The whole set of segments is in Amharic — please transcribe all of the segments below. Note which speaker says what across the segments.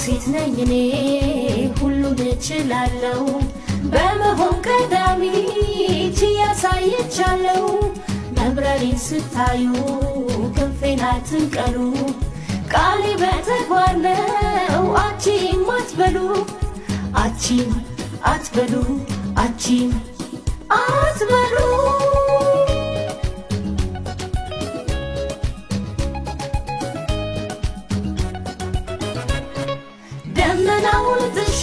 Speaker 1: ሴት ነኝ እኔ ሁሉን እችላለሁ በመሆን ቀዳሚ ያሳይቻለሁ መብረሬን ስታዩ ክንፌን አትንቀሉ ቃሌ በተግባር ነው አቺም አትበሉ አቺም አትበሉ አቺም አትበሉ ደመናውን ጥሼ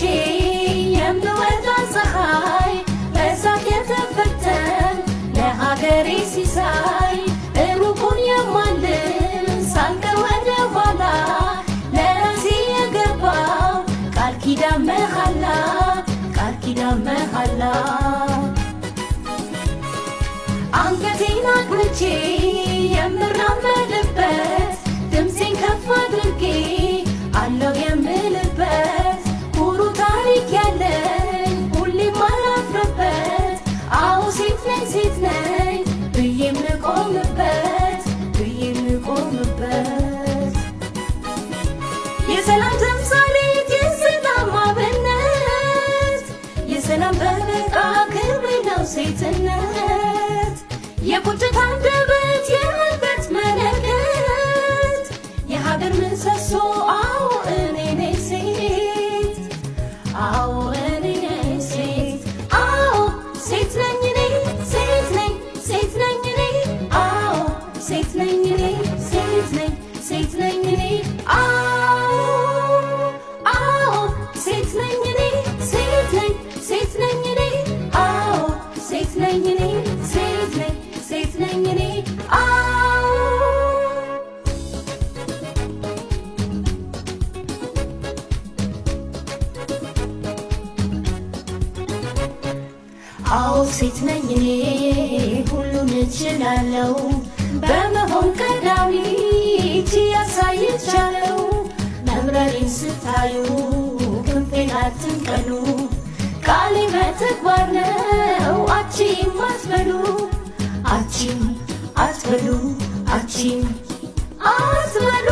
Speaker 1: የምወጣ ፀሐይ በእሳት የተፈተን ለሀገሬ ሲሳይ ሩቁን የማልም ሳልቀር ወደ ኋላ ለራሴ የገባው ቃል ኪዳን መሃላ ቃል ኪዳን መሃላ አንገቴን አቅንቼ የምራመድበት ድምፄን ከፍ አድርጌ አለው የምልበት ሁሉ ታሪክ ያለኝ ሁሌም አላፍርበት አዎ ሴት ነኝ ብዬ የምቆምበት የሰላም ተምሳሌት የሰላም አብነት የሰላም በበቃ ክብሬ ነው ሴትነት የቁጭት አንደበት የህልበት መለከት የሀገር ምሰሶ አዎ እኔ ነኝ ሴት አዎ እኔ ነኝ ሴት አዎ ሴት ነኝ እኔ ሴት ነኝ እኔ አዎ ሴት ነኝ እኔ ሴት ነኝ እኔ አዎ ሴት ነኝ እኔ ሴት ነኝ እኔ አዎ ሴት ነኝ እኔ ሴት ነኝ እኔ አዎ አዎ ሴት ነኝ እኔ ሁሉን እችላለሁ በመሆን ቀዳሚ ያሳይቻለሁ መብረሬን ስታዩ ክንፌን አትንቀሉ ቃሌ በተግባር ነው አቺም አትበሉ አቺም አትበሉ አቺም አትበሉ